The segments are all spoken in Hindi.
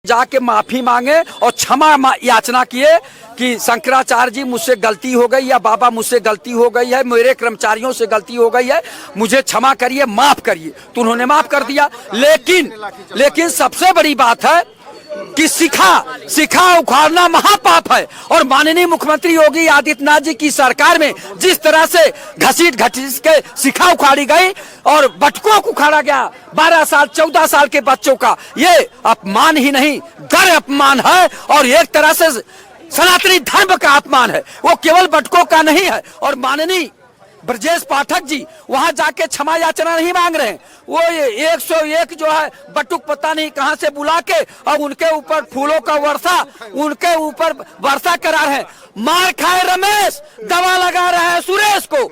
जाके माफी मांगे और क्षमा याचना किए कि शंकराचार्य जी मुझसे गलती हो गई या बाबा मुझसे गलती हो गई है, मेरे कर्मचारियों से गलती हो गई है, मुझे क्षमा करिए, माफ करिए। तो उन्होंने माफ कर दिया। लेकिन सबसे बड़ी बात है कि शिखा उखाड़ना महापाप है। और माननीय मुख्यमंत्री योगी आदित्यनाथ जी की सरकार में जिस तरह से घसीट के शिखा उखाड़ी गई और बटुकों को उखाड़ा गया 12 साल 14 साल के बच्चों का, ये अपमान ही नहीं गर अपमान है और एक तरह से सनातनी धर्म का अपमान है। वो केवल बटुकों का नहीं है। और माननीय ब्रजेश पाठक जी वहां जाके क्षमा याचना नहीं मांग रहे हैं, वो 101 जो है बटुक पता नहीं कहां से बुला के और उनके ऊपर फूलों का वर्षा करा रहे हैं। मार खाए रमेश, दवा लगा रहे हैं सुरेश को,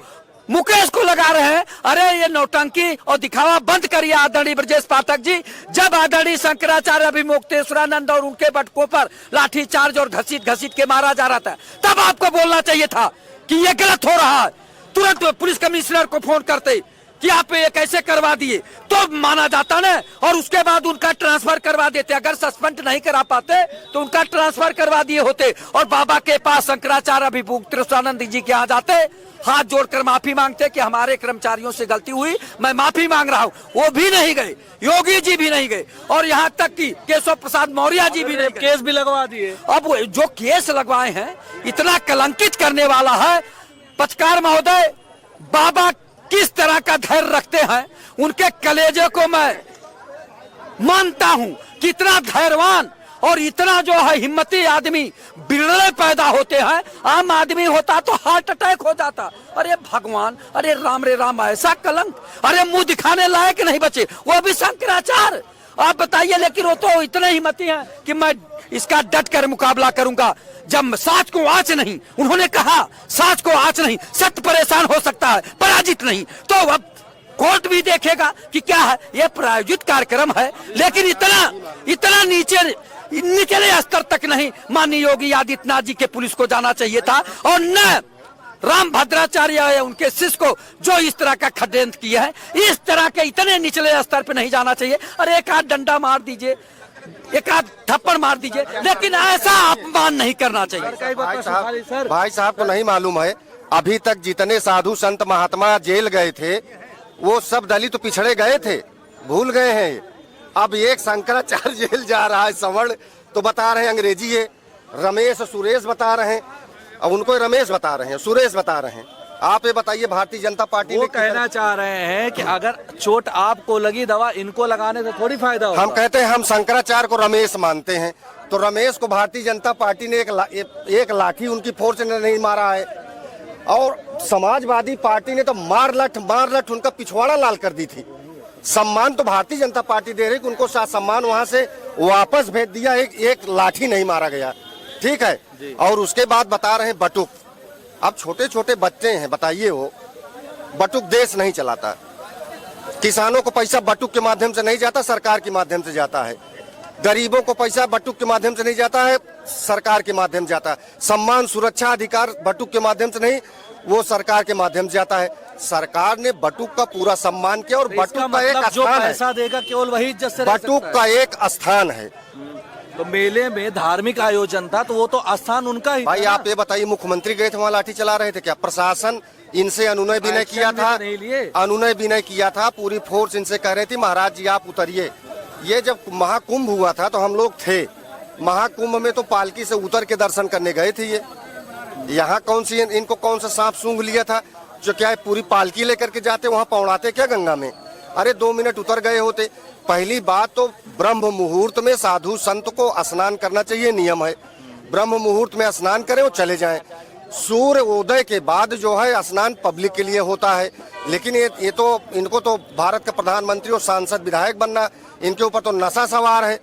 मुकेश को लगा रहे हैं। अरे ये नौटंकी और दिखावा बंद करिए आदरणीय ब्रजेश पाठक जी। जब आदरणीय शंकराचार्य अभिमुक्तेश्वरानंद और उनके बटुकों पर लाठी चार्ज और घसीट के मारा जा रहा था, तब आपको बोलना चाहिए था कि ये गलत हो रहा है। तुरंत पुलिस कमिश्नर को फोन करते कि आप ये कैसे करवा दिए तो माना जाता ना, और उसके बाद उनका ट्रांसफर करवा देते। अगर सस्पेंड नहीं करा पाते तो उनका ट्रांसफर करवा दिए होते और बाबा के पास शंकराचार्य अभिमुक्तेश्वरानंद जी के यहाँ जाते, हाथ जोड़कर माफी मांगते कि हमारे कर्मचारियों से गलती हुई, मैं माफी मांग रहा हूँ। वो भी नहीं गए, योगी जी भी नहीं गए और यहाँ तक कि केशव प्रसाद मौर्य जी भी नहीं गए। केस भी लगवा दिए। अब जो केस लगवाए हैं इतना कलंकित करने वाला है। पत्रकार महोदय, बाबा किस तरह का धैर्य रखते हैं, उनके कलेजे को मैं मानता हूं। कितना धैर्यवान और इतना जो है हिम्मती आदमी बिरले पैदा होते हैं। आम आदमी होता तो हार्ट अटैक हो जाता। अरे भगवान, अरे राम रे राम, ऐसा कलंक, अरे मुंह दिखाने लायक नहीं बचे, वो भी शंकराचार्य। आप बताइए, लेकिन वो तो इतने हिम्मती हैं कि मैं इसका डट कर मुकाबला करूंगा। जब साच को आंच नहीं, उन्होंने कहा साच को आंच नहीं, सत्य परेशान हो सकता है, पराजित नहीं। तो अब कोर्ट भी देखेगा कि क्या है, ये प्रायोजित कार्यक्रम है। लेकिन इतना निचले स्तर तक नहीं माननीय योगी आदित्यनाथ जी के पुलिस को जाना चाहिए था, और न राम भद्राचार्य या उनके शिष्य को जो इस तरह का षड्यंत्र किया है, इस तरह के इतने निचले स्तर पे नहीं जाना चाहिए। अरे एक आध डंडा मार दीजिए, एक आध थप्पड़ मार दीजिए, लेकिन ऐसा अपमान नहीं करना चाहिए। भाई साहब को नहीं मालूम है, अभी तक जितने साधु संत महात्मा जेल गए थे वो सब दलित पिछड़े गए थे, भूल गए हैं। अब एक शंकराचार्य जेल जा रहा है, सवर्ण तो बता रहे हैं अंग्रेजी है, रमेश सुरेश बता रहे हैं, और उनको रमेश बता रहे हैं, सुरेश बता रहे हैं। आप ये बताइए, भारतीय जनता पार्टी वो कहना चाह रहे हैं कि अगर चोट आपको लगी, दवा इनको लगाने से थोड़ी फायदा होगा। हम कहते हैं हम शंकराचार्य को रमेश मानते हैं, तो रमेश को भारतीय जनता पार्टी ने एक लाठी उनकी फोर्स ने नहीं मारा है, और समाजवादी पार्टी ने तो मार लठ उनका पिछवाड़ा लाल कर दी थी। सम्मान तो भारतीय जनता पार्टी दे रही कि उनको सम्मान वहां से वापस भेज दिया, एक लाठी नहीं मारा गया, ठीक है। और उसके बाद बता रहे हैं बटुक। अब छोटे छोटे बच्चे हैं, बताइए, वो बटुक देश नहीं चलाता। किसानों को पैसा बटुक के माध्यम से नहीं जाता, सरकार के माध्यम से जाता है। गरीबों को पैसा बटुक के माध्यम से नहीं जाता है, सरकार के माध्यम से जाता है। सम्मान सुरक्षा अधिकार बटुक के माध्यम से नहीं, वो सरकार के माध्यम से जाता है। सरकार ने बटुक का पूरा सम्मान किया और बटुक का एक स्थान है, पैसा देगा केवल वही इज्जत से बटुक का एक स्थान है। तो मेले में धार्मिक आयोजन था तो वो तो स्थान उनका ही। भाई आप ये बताइए, मुख्यमंत्री गए थे वहाँ लाठी चला रहे थे क्या? प्रशासन इनसे अनुनय भी नहीं किया था, अनुनय भी नहीं किया था, पूरी फोर्स इनसे कह रही थी महाराज जी आप उतरिए। ये जब महाकुंभ हुआ था तो हम लोग थे, महाकुंभ में तो पालकी से उतर के दर्शन करने गए थे। ये यहाँ इनको कौन सा सांप सूंघ लिया था जो क्या है पूरी पालकी लेकर के जाते, वहाँ पौड़ाते क्या गंगा में? अरे 2 मिनट उतर गए होते। पहली बात तो ब्रह्म मुहूर्त में साधु संत को स्नान करना चाहिए, नियम है। ब्रह्म मुहूर्त में स्नान करें और चले जाएं। सूर्य उदय के बाद जो है स्नान पब्लिक के लिए होता है। लेकिन ये तो इनको तो भारत का प्रधानमंत्री और सांसद विधायक बनना, इनके ऊपर तो नशा सवार है।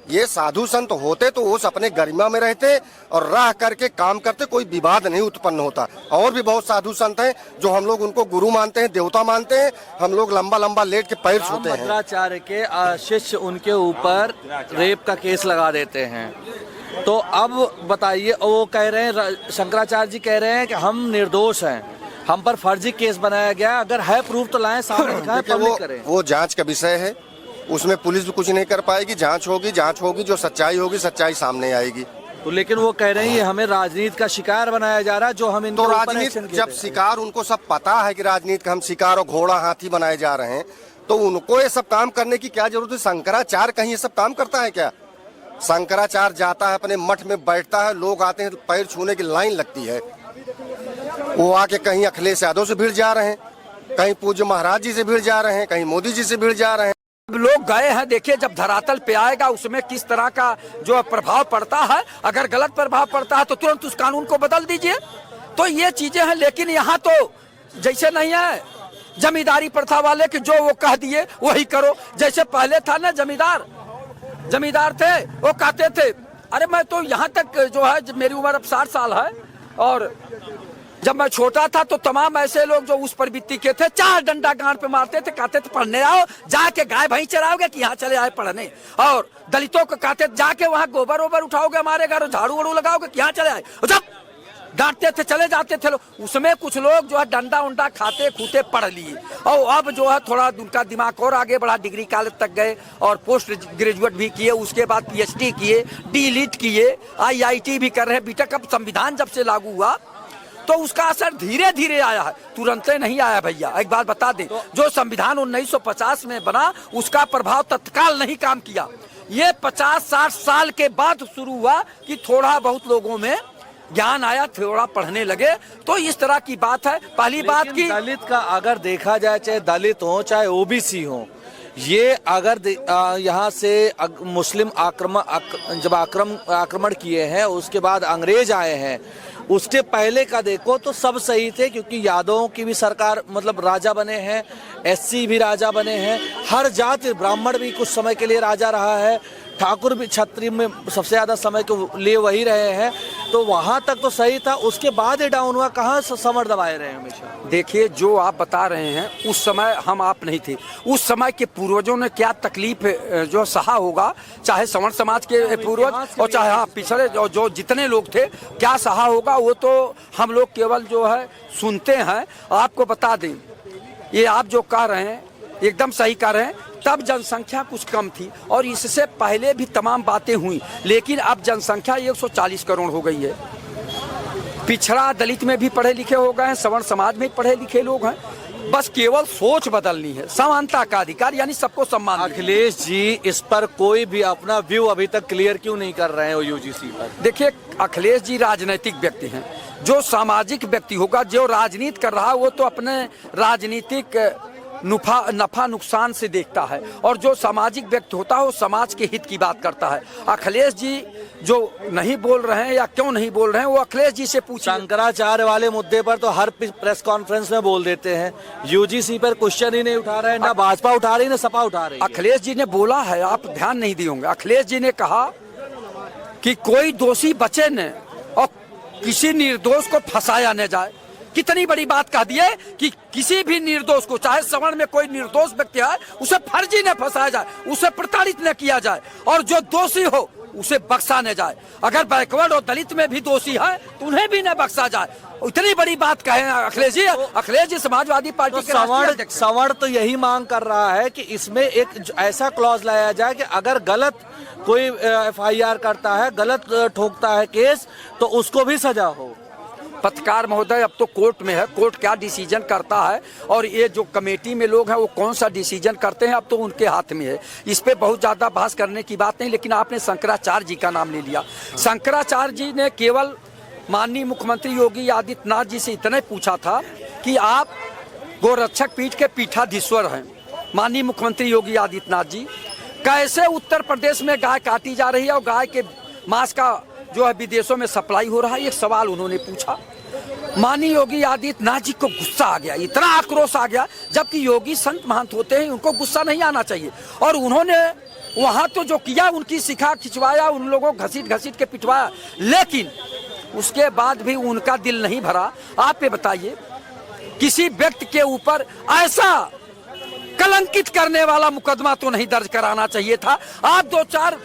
ये साधु संत होते तो वो अपने गरिमा में रहते और रह करके काम करते, कोई विवाद नहीं उत्पन्न होता। और भी बहुत साधु संत हैं जो हम लोग उनको गुरु मानते हैं, देवता मानते हैं, हम लोग लंबा लंबा लेट के पैर छूते हैं। भद्राचार्य के शिष्य उनके ऊपर रेप का केस लगा देते हैं, तो अब बताइए, वो कह रहे हैं, शंकराचार्य जी कह रहे हैं कि हम निर्दोष हैं, हम पर फर्जी केस बनाया गया, अगर है प्रूफ तो लाएं, सामने दिखाएं, पब्लिक करें। वो जांच का विषय है, उसमें पुलिस भी कुछ नहीं कर पाएगी। जांच होगी, जो सच्चाई होगी सच्चाई सामने आएगी। तो लेकिन वो कह रहे हैं हमें राजनीति का शिकार बनाया जा रहा है, जो हम इनको तो राजनीति जब शिकार, उनको सब पता है कि राजनीति का हम शिकार और घोड़ा हाथी बनाए जा रहे हैं, तो उनको ये सब काम करने की क्या जरूरत है? शंकराचार्य कहीं ये सब काम करता है क्या? शंकराचार्य जाता है अपने मठ में बैठता है, लोग आते हैं, पैर छूने की लाइन लगती है। वो आके कहीं अखिलेश यादव से भिड़ जा रहे हैं, कहीं पूज्य महाराज जी से भिड़ जा रहे हैं, कहीं मोदी जी से भिड़ जा रहे हैं। लोग गए हैं, देखिए जब धरातल पे आएगा उसमें किस तरह का जो प्रभाव पड़ता है। अगर गलत प्रभाव पड़ता है तो तुरंत उस कानून को बदल दीजिए। तो ये चीजें हैं, लेकिन यहाँ तो जैसे नहीं है जमींदारी प्रथा वाले कि जो वो कह दिए वही करो। जैसे पहले था ना, जमींदार थे, वो कहते थे, अरे मैं तो यहाँ तक जो है, मेरी उम्र अब 60 साल है, और जब मैं छोटा था तो तमाम ऐसे लोग जो उस प्रवृत्ति के थे 4 डंडा गांड पे मारते थे, कहते थे पढ़ने आओ, जाके गाय भैंस चराओगे कि यहाँ चले आए पढ़ने। और दलितों को कहते जाके वहाँ गोबर वोबर उठाओगे हमारे घर, झाड़ू वाड़ू लगाओगे कि यहाँ चले आए, जब डांटते थे चले जाते थे लोग। उसमें कुछ लोग जो है डंडा उंडा खाते खूते पढ़ लिए, और अब जो है थोड़ा उनका दिमाग और आगे बढ़ा, डिग्री कॉलेज तक गए और पोस्ट ग्रेजुएट भी किए, उसके बाद PhD किए, D.Litt किए, IIT भी कर रहे हैं। बीटेक अब संविधान जब से लागू हुआ तो उसका असर धीरे धीरे आया है, तुरंत नहीं आया भैया। एक बात बता दें, जो संविधान 1950 में बना उसका प्रभाव तत्काल नहीं काम किया। ये 50-60 साल के बाद शुरू हुआ कि थोड़ा बहुत लोगों में ज्ञान आया, थोड़ा पढ़ने लगे। तो इस तरह की बात है। पहली बात की दलित का अगर देखा जाए, चाहे दलित हो चाहे OBC हो, ये अगर यहाँ से मुस्लिम जब आक्रमण किए हैं, उसके बाद अंग्रेज आए हैं, उसके पहले का देखो तो सब सही थे, क्योंकि यादवों की भी सरकार मतलब राजा बने हैं, SC भी राजा बने हैं, हर जाति, ब्राह्मण भी कुछ समय के लिए राजा रहा है, ठाकुर भी क्षत्रिय में सबसे ज्यादा समय के लिए वही रहे हैं। तो वहां तक तो सही था, उसके बाद ये डाउन हुआ। कहाँ समर दबाए रहे हमेशा। देखिए जो आप बता रहे हैं, उस समय हम आप नहीं थे, उस समय के पूर्वजों ने क्या तकलीफ जो सहा होगा, चाहे सवर्ण समाज के पूर्वज और चाहे हाँ पिछले जो जितने लोग थे, क्या सहा होगा वो तो हम लोग केवल जो है सुनते हैं। आपको बता दें, ये आप जो कह रहे हैं एकदम सही कह रहे हैं। तब जनसंख्या कुछ कम थी और इससे पहले भी तमाम बातें हुई, लेकिन अब जनसंख्या 140 करोड़ हो गई है। पिछड़ा दलित में भी पढ़े लिखे हो गए हैं, सवर्ण समाज में पढ़े लिखे लोग हैं। बस केवल सोच बदलनी है, समानता का अधिकार, यानी सबको सम्मान। अखिलेश जी इस पर कोई भी अपना व्यू अभी तक क्लियर क्यों नहीं कर रहे हैं UGC पर? देखिए अखिलेश जी राजनीतिक व्यक्ति हैं, जो सामाजिक व्यक्ति होगा, जो राजनीति कर रहा है वो तो अपने राजनीतिक नफा नुकसान से देखता है, और जो सामाजिक व्यक्ति होता है वो समाज के हित की बात करता है। अखिलेश जी जो नहीं बोल रहे हैं या क्यों नहीं बोल रहे हैं, वो अखिलेश जी से पूछिए। शंकराचार्य वाले मुद्दे पर तो हर प्रेस कॉन्फ्रेंस में बोल देते हैं, UGC पर क्वेश्चन ही नहीं उठा रहे, ना भाजपा उठा रही ना सपा उठा रही। अखिलेश जी ने बोला है, आप ध्यान नहीं दिए होंगे, अखिलेश जी ने कहा कि कोई दोषी बचे न और किसी निर्दोष को फंसाया न जाए। कितनी बड़ी बात कह दी है कि किसी भी निर्दोष को, चाहे सवर्ण में कोई निर्दोष व्यक्ति है, उसे फर्जी न फंसाया जाए, उसे प्रताड़ित न किया जाए, और जो दोषी हो उसे बख्शा न जाए। अगर बैकवर्ड और दलित में भी दोषी है तो उन्हें भी न बख्शा जाए। इतनी बड़ी बात कहे अखिलेश जी। अखिलेश जी समाजवादी पार्टी के सवर्ण तो यही मांग कर रहा है कि इसमें एक ऐसा क्लॉज लाया जाए कि अगर गलत कोई FIR करता है, गलत ठोकता है केस, तो उसको भी सजा हो। पत्रकार महोदय, अब तो कोर्ट में है, कोर्ट क्या डिसीजन करता है, और ये जो कमेटी में लोग हैं वो कौन सा डिसीजन करते हैं, अब तो उनके हाथ में है। इस पे बहुत ज़्यादा बहस करने की बात नहीं। लेकिन आपने शंकराचार्य जी का नाम ले लिया। शंकराचार्य जी ने केवल माननीय मुख्यमंत्री योगी आदित्यनाथ जी से इतना पूछा था कि आप गोरक्षक पीठ के पीठाधीश्वर हैं, माननीय मुख्यमंत्री योगी आदित्यनाथ जी, कैसे उत्तर प्रदेश में गाय काटी जा रही है और गाय के मांस का जो है विदेशों में सप्लाई हो रहा है, एक सवाल उन्होंने पूछा। माननीय योगी आदित्यनाथ जी को गुस्सा आ गया, इतना आक्रोश आ गया, जबकि योगी संत महंत होते हैं, उनको गुस्सा नहीं आना चाहिए। और उन्होंने वहां तो जो किया, उनकी शिखा खिंचवाया, उन लोगों को घसीट घसीट के पिटवाया, लेकिन उसके बाद भी उनका दिल नहीं भरा। आप ये बताइए, किसी व्यक्ति के ऊपर ऐसा कलंकित करने वाला मुकदमा तो नहीं दर्ज कराना चाहिए था। आप 2-4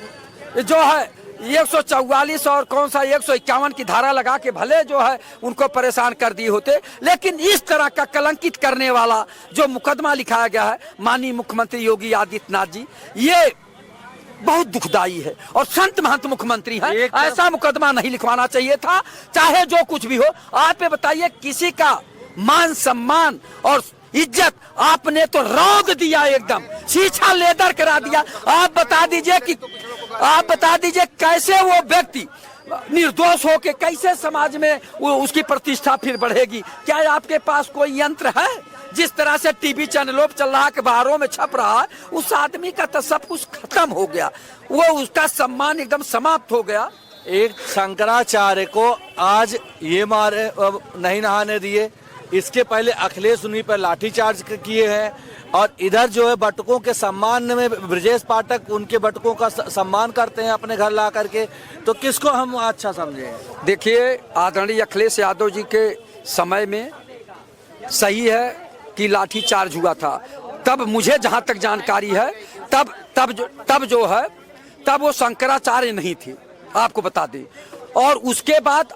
जो है 144 और कौन सा 151 की धारा लगा के भले जो है उनको परेशान कर दिए होते, लेकिन इस तरह का कलंकित करने वाला जो मुकदमा लिखाया गया है माननीय मुख्यमंत्री योगी आदित्यनाथ जी, ये बहुत दुखदाई है और संत महंत मुख्यमंत्री है। ऐसा मुकदमा नहीं लिखवाना चाहिए था, चाहे जो कुछ भी हो। आप ये बताइए, किसी का मान सम्मान और इज्जत आपने तो रौंद दिया, एकदम शीशा लेदर करा दिया। आप बता दीजिए कैसे वो व्यक्ति निर्दोष होके कैसे समाज में वो उसकी प्रतिष्ठा फिर बढ़ेगी? क्या आपके पास कोई यंत्र है? जिस तरह से टीवी चैनलों पर चल रहा, अखबारों में छप रहा है, उस आदमी का तो सब कुछ खत्म हो गया, वो उसका सम्मान एकदम समाप्त हो गया। एक शंकराचार्य को आज ये मारे नहीं नहाने दिए, इसके पहले अखिलेश उन्हीं पर लाठीचार्ज किए हैं, और इधर जो है बटुकों के सम्मान में ब्रजेश पाठक उनके बटुकों का सम्मान करते हैं अपने घर ला करके, तो किसको हम अच्छा समझे? देखिए, आदरणीय अखिलेश यादव जी के समय में सही है कि लाठीचार्ज हुआ था, तब मुझे जहां तक जानकारी है तब वो शंकराचार्य नहीं थे, आपको बता दें। और उसके बाद